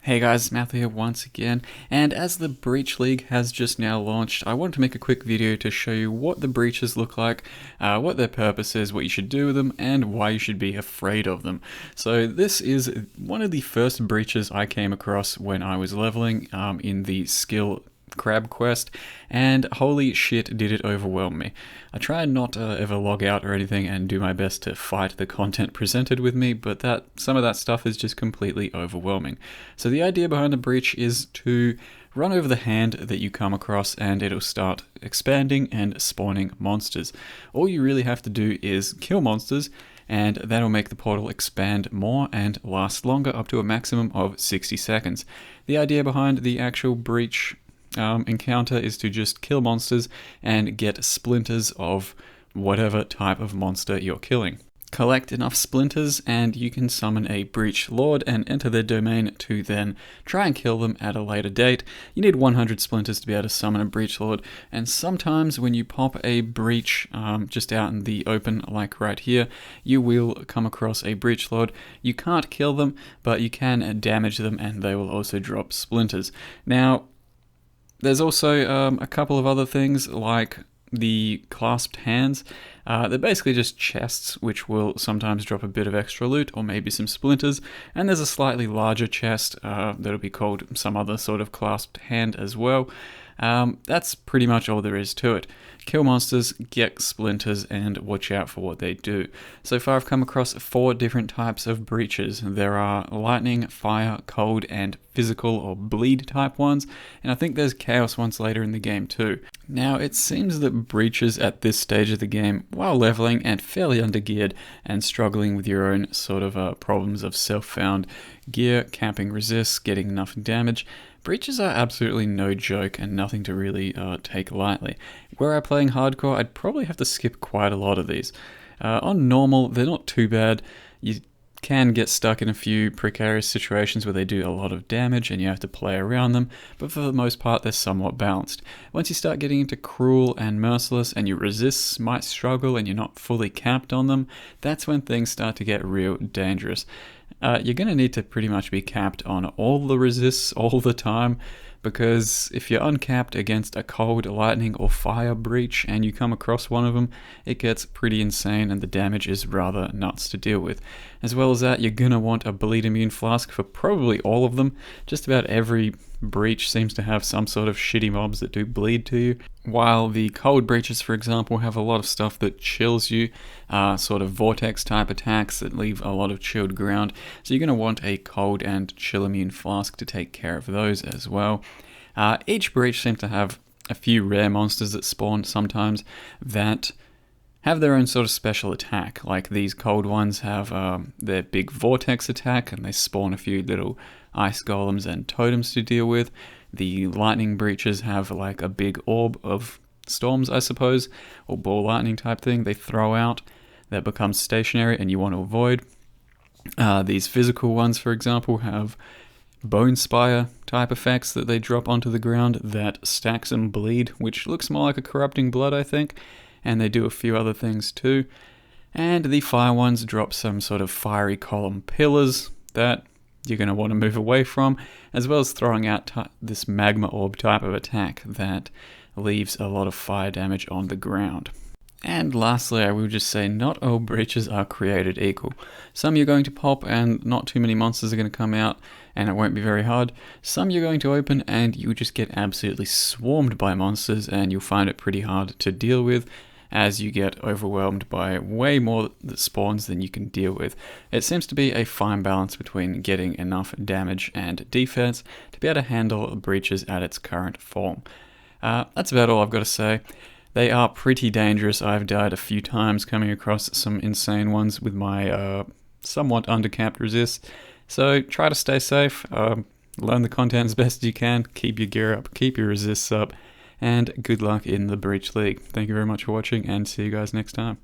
Hey guys, Matthew here once again, and as the Breach League has just now launched, I wanted to make a quick video to show you what the breaches look like, what their purpose is, what you should do with them, and why you should be afraid of them. So this is one of the first breaches I came across when I was leveling in the skill crab quest, and holy shit did it overwhelm me. I try not to ever log out or anything and do my best to fight the content presented with me, but some of that stuff is just completely overwhelming. So the idea behind the breach is to run over the hand that you come across and it'll start expanding and spawning monsters. All you really have to do is kill monsters, and that'll make the portal expand more and last longer, up to a maximum of 60 seconds. The idea behind the actual breach encounter is to just kill monsters and get splinters of whatever type of monster you're killing. Collect enough splinters and you can summon a Breach Lord and enter their domain to then try and kill them at a later date. You need 100 splinters to be able to summon a Breach Lord, and sometimes when you pop a breach just out in the open, like right here, you will come across a Breach Lord. You can't kill them, but you can damage them and they will also drop splinters. Now, there's also a couple of other things like the clasped hands. They're basically just chests which will sometimes drop a bit of extra loot or maybe some splinters, and there's a slightly larger chest that'll be called some other sort of clasped hand as well. That's pretty much all there is to it. Kill monsters, get splinters, and watch out for what they do. So far I've come across 4 different types of breaches. There are lightning, fire, cold, and physical or bleed type ones, and I think there's chaos ones later in the game too. Now it seems that breaches at this stage of the game, while leveling and fairly undergeared and struggling with your own sort of problems of self-found gear, camping resists, getting enough damage, breaches are absolutely no joke and nothing to really take lightly. Were I playing hardcore, I'd probably have to skip quite a lot of these. On normal, they're not too bad. You can get stuck in a few precarious situations where they do a lot of damage and you have to play around them, but for the most part they're somewhat balanced. Once you start getting into cruel and merciless and your resists might struggle and you're not fully capped on them, that's when things start to get real dangerous. You're going to need to pretty much be capped on all the resists all the time, because if you're uncapped against a cold, lightning, or fire breach and you come across one of them, it gets pretty insane and the damage is rather nuts to deal with. As well as that, you're going to want a bleed immune flask for probably all of them. Just about every breach seems to have some sort of shitty mobs that do bleed to you, while the cold breaches, for example, have a lot of stuff that chills you, sort of vortex type attacks that leave a lot of chilled ground, so you're going to want a cold and chill immune flask to take care of those as well. Each breach seems to have a few rare monsters that spawn sometimes that have their own sort of special attack. Like these cold ones have their big vortex attack and they spawn a few little ice golems and totems to deal with. The lightning breaches have like a big orb of storms, I suppose, or ball lightning type thing they throw out that becomes stationary and you want to avoid. These physical ones, for example, have bone spire type effects that they drop onto the ground that stacks and bleed, which looks more like a corrupting blood, I think, and they do a few other things too. And the fire ones drop some sort of fiery column pillars that you're going to want to move away from, as well as throwing out this magma orb type of attack that leaves a lot of fire damage on the ground. And lastly, I will just say not all breaches are created equal. Some you're going to pop and not too many monsters are going to come out and it won't be very hard. Some you're going to open and you'll just get absolutely swarmed by monsters and you'll find it pretty hard to deal with, as you get overwhelmed by way more that spawns than you can deal with. It seems to be a fine balance between getting enough damage and defense to be able to handle breaches at its current form. That's about all I've got to say. They are pretty dangerous. I've died a few times coming across some insane ones with my somewhat undercapped resist. So try to stay safe, learn the content as best as you can, keep your gear up, keep your resists up, and good luck in the Breach League. Thank you very much for watching and see you guys next time.